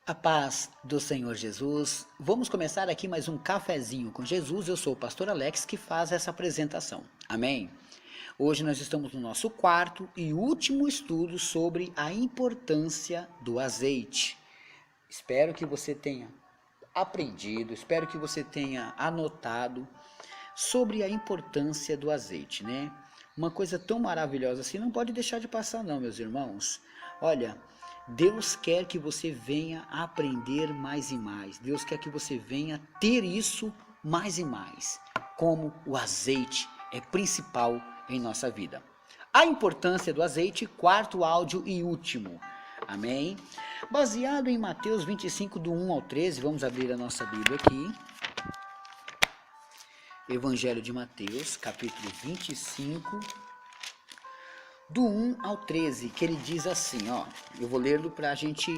A paz do Senhor Jesus. Vamos começar aqui mais um cafezinho com Jesus. Eu sou o pastor Alex que faz essa apresentação. Amém? Hoje nós estamos no nosso quarto e último estudo sobre a importância do azeite. Espero que você tenha aprendido, espero que você tenha anotado sobre a importância do azeite, né? Uma coisa tão maravilhosa assim não pode deixar de passar não, meus irmãos. Olha, Deus quer que você venha aprender mais e mais. Deus quer que você venha ter isso mais e mais. Como o azeite é principal em nossa vida. A importância do azeite, quarto áudio e último. Amém? Baseado em Mateus 25, do 1 ao 13, vamos abrir a nossa Bíblia aqui. Evangelho de Mateus, capítulo 25, do 1 ao 13, que ele diz assim, ó, eu vou ler-lo para a gente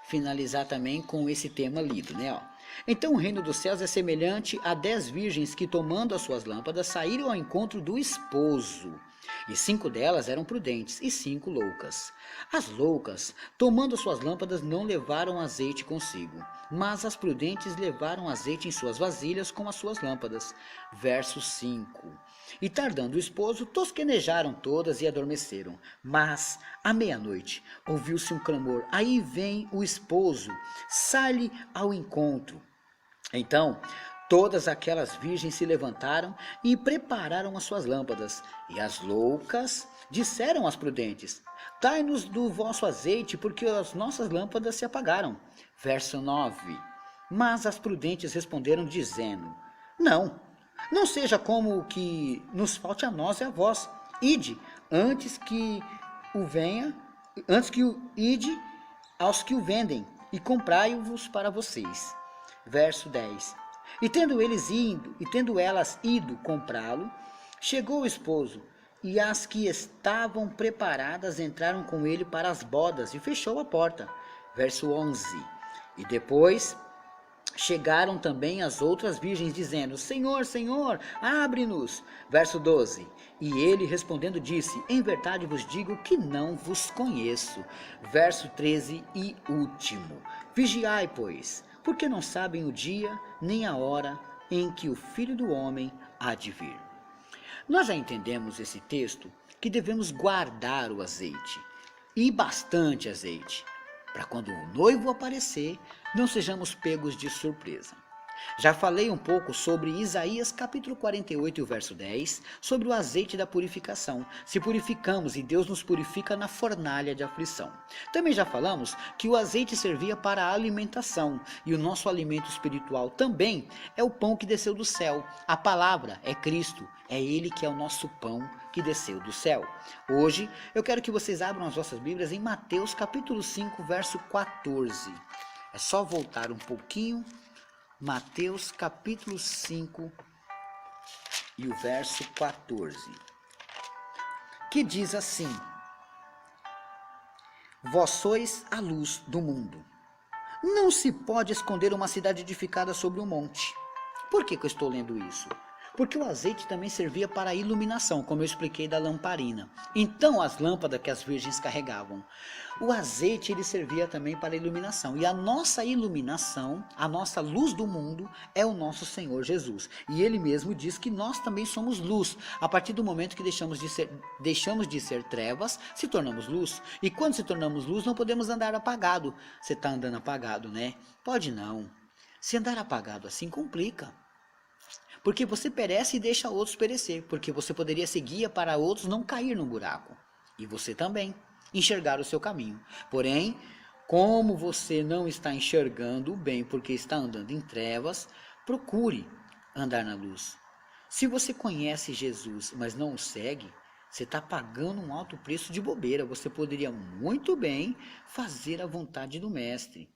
finalizar também com esse tema lido, né, ó. Então o reino dos céus é semelhante a 10 virgens que, tomando as suas lâmpadas, saíram ao encontro do esposo. E 5 delas eram prudentes e 5 loucas. As loucas, tomando as suas lâmpadas, não levaram azeite consigo, mas as prudentes levaram azeite em suas vasilhas com as suas lâmpadas. Verso 5. E tardando o esposo, tosquenejaram todas e adormeceram. Mas, à meia-noite, ouviu-se um clamor. Aí vem o esposo, sai-lhe ao encontro. Então, todas aquelas virgens se levantaram e prepararam as suas lâmpadas. E as loucas disseram às prudentes: dai-nos do vosso azeite, porque as nossas lâmpadas se apagaram. Verso 9. Mas as prudentes responderam, dizendo: não seja como que nos falte a nós e a vós. Ide, ide aos que o vendem, e comprai-vos para vocês. Verso 10. E tendo elas ido comprá-lo, chegou o esposo, e as que estavam preparadas entraram com ele para as bodas, e fechou a porta. Verso 11. E depois chegaram também as outras virgens, dizendo: Senhor, Senhor, abre-nos. Verso 12. E ele respondendo disse: em verdade vos digo que não vos conheço. Verso 13 e último. Vigiai, pois, porque não sabem o dia nem a hora em que o Filho do Homem há de vir. Nós já entendemos esse texto que devemos guardar o azeite, e bastante azeite, para quando o noivo aparecer, não sejamos pegos de surpresa. Já falei um pouco sobre Isaías capítulo 48 e o verso 10, sobre o azeite da purificação. Se purificamos e Deus nos purifica na fornalha de aflição. Também já falamos que o azeite servia para a alimentação, e o nosso alimento espiritual também é o pão que desceu do céu. A palavra é Cristo, é Ele que é o nosso pão que desceu do céu. Hoje eu quero que vocês abram as vossas Bíblias em Mateus capítulo 5, verso 14. É só voltar um pouquinho. Mateus capítulo 5 e o verso 14, que diz assim: vós sois a luz do mundo. Não se pode esconder uma cidade edificada sobre um monte. Por que eu estou lendo isso? Porque o azeite também servia para a iluminação, como eu expliquei da lamparina. Então, as lâmpadas que as virgens carregavam. O azeite ele servia também para a iluminação. E a nossa iluminação, a nossa luz do mundo, é o nosso Senhor Jesus. E ele mesmo diz que nós também somos luz. A partir do momento que deixamos de ser trevas, se tornamos luz. E quando se tornamos luz, não podemos andar apagado. Você está andando apagado, né? Pode não. Se andar apagado assim, complica. Porque você perece e deixa outros perecer, porque você poderia ser guia para outros não cair no buraco. E você também, enxergar o seu caminho. Porém, como você não está enxergando bem porque está andando em trevas, procure andar na luz. Se você conhece Jesus, mas não o segue, você está pagando um alto preço de bobeira. Você poderia muito bem fazer a vontade do Mestre.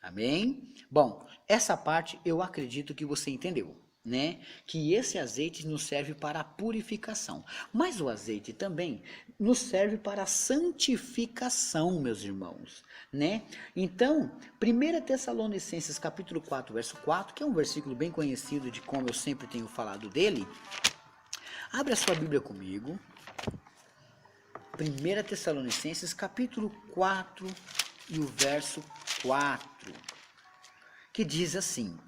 Amém? Bom, essa parte eu acredito que você entendeu. Né? Que esse azeite nos serve para a purificação, mas o azeite também nos serve para a santificação, meus irmãos, né? Então, 1 Tessalonicenses capítulo 4, verso 4, que é um versículo bem conhecido de como eu sempre tenho falado dele. Abre a sua Bíblia comigo. 1 Tessalonicenses capítulo 4 e o verso 4, que diz assim: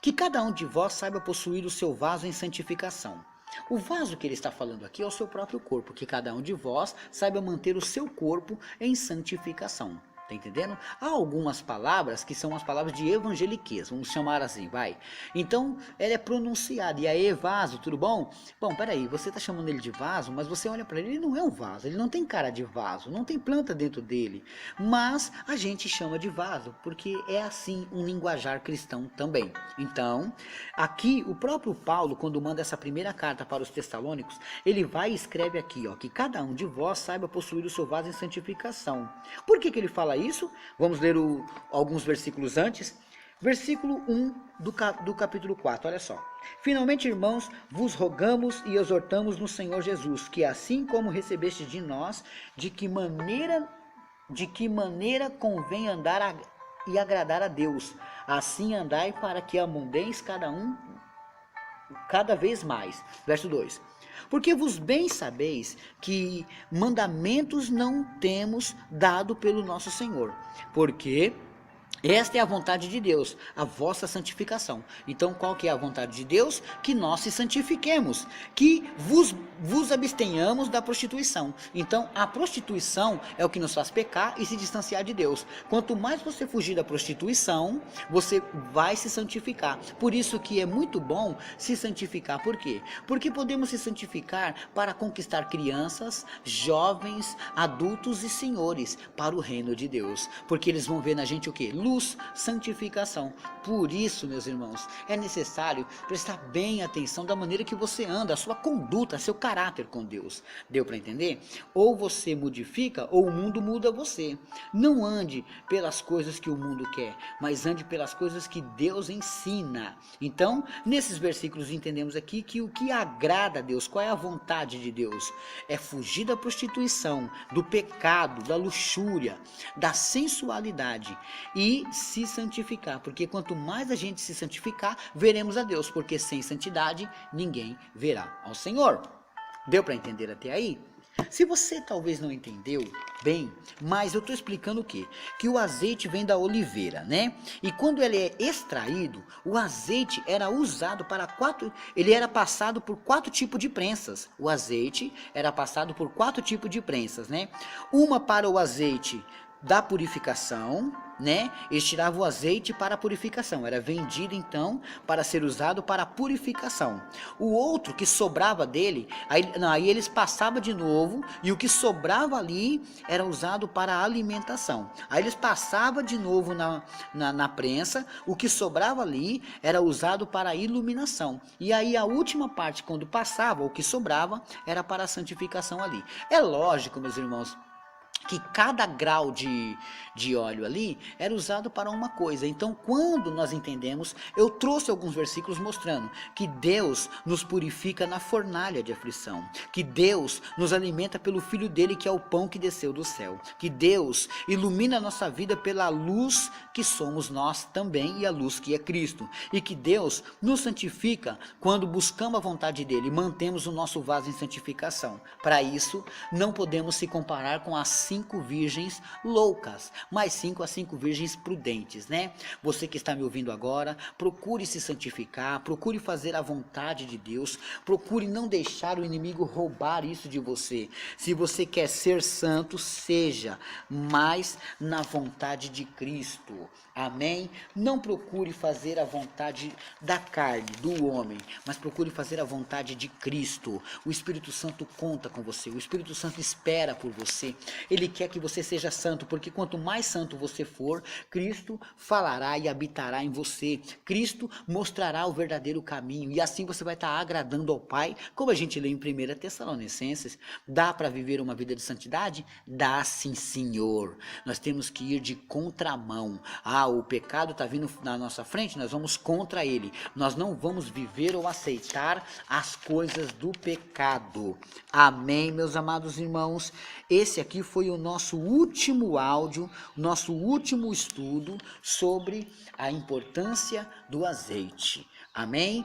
que cada um de vós saiba possuir o seu vaso em santificação. O vaso que ele está falando aqui é o seu próprio corpo, que cada um de vós saiba manter o seu corpo em santificação. Tá entendendo? Há algumas palavras que são as palavras de evangeliquez, vamos chamar assim, vai. Então, ela é pronunciada. E aí, vaso, tudo bom? Bom, peraí, você está chamando ele de vaso, mas você olha para ele, ele não é um vaso, ele não tem cara de vaso, não tem planta dentro dele. Mas a gente chama de vaso, porque é assim um linguajar cristão também. Então, aqui o próprio Paulo, quando manda essa primeira carta para os Tessalônicos, ele vai e escreve aqui, ó, que cada um de vós saiba possuir o seu vaso em santificação. Por que ele fala isso? Vamos ler alguns versículos antes. Versículo 1 do capítulo 4, olha só. Finalmente, irmãos, vos rogamos e exortamos no Senhor Jesus, que assim como recebeste de nós, de que maneira convém andar e agradar a Deus, assim andai para que abundeis cada vez mais. Verso 2. Porque vos bem sabeis que mandamentos não temos dado pelo nosso Senhor, porque esta é a vontade de Deus, a vossa santificação. Então, qual que é a vontade de Deus? Que nós se santifiquemos, que vos abstenhamos da prostituição. Então, a prostituição é o que nos faz pecar e se distanciar de Deus. Quanto mais você fugir da prostituição, você vai se santificar. Por isso que é muito bom se santificar. Por quê? Porque podemos se santificar para conquistar crianças, jovens, adultos e senhores para o reino de Deus. Porque eles vão ver na gente o quê? Luz, santificação. Por isso, meus irmãos, é necessário prestar bem atenção da maneira que você anda, a sua conduta, seu caráter com Deus. Deu para entender? Ou você modifica, ou o mundo muda você. Não ande pelas coisas que o mundo quer, mas ande pelas coisas que Deus ensina. Então, nesses versículos entendemos aqui que o que agrada a Deus, qual é a vontade de Deus? É fugir da prostituição, do pecado, da luxúria, da sensualidade e se santificar, porque quanto mais a gente se santificar, veremos a Deus, porque sem santidade ninguém verá ao Senhor. Deu para entender até aí? Se você talvez não entendeu bem, mas eu estou explicando o quê? Que o azeite vem da oliveira, né? E quando ele é extraído, o azeite era usado ele era passado por 4 tipos de prensas. O azeite era passado por 4 tipos de prensas, né? Uma para o azeite da purificação, né? Eles tiravam o azeite para a purificação, era vendido então para ser usado para a purificação. O outro que sobrava dele, aí eles passavam de novo e o que sobrava ali era usado para a alimentação. Aí eles passavam de novo na prensa, o que sobrava ali era usado para a iluminação. E aí a última parte, quando passava, o que sobrava era para a santificação ali. É lógico, meus irmãos, que cada grau de óleo ali era usado para uma coisa. Então, quando nós entendemos, eu trouxe alguns versículos mostrando que Deus nos purifica na fornalha de aflição, que Deus nos alimenta pelo Filho dele, que é o pão que desceu do céu, que Deus ilumina a nossa vida pela luz que somos nós também e a luz que é Cristo, e que Deus nos santifica quando buscamos a vontade dele e mantemos o nosso vaso em santificação. Para isso, não podemos se comparar com as 5 virgens loucas, mas 5 virgens prudentes, né? Você que está me ouvindo agora, procure se santificar, procure fazer a vontade de Deus, procure não deixar o inimigo roubar isso de você. Se você quer ser santo, seja mais na vontade de Cristo. Amém? Não procure fazer a vontade da carne, do homem, mas procure fazer a vontade de Cristo. O Espírito Santo conta com você, o Espírito Santo espera por você. Ele quer que você seja santo, porque quanto mais santo você for, Cristo falará e habitará em você. Cristo mostrará o verdadeiro caminho, e assim você vai estar agradando ao Pai, como a gente lê em 1 Tessalonicenses. Dá para viver uma vida de santidade? Dá sim, Senhor. Nós temos que ir de contramão. O pecado está vindo na nossa frente, nós vamos contra ele. Nós não vamos viver ou aceitar as coisas do pecado. Amém, meus amados irmãos? Esse aqui foi o nosso último áudio, nosso último estudo sobre a importância do azeite. Amém?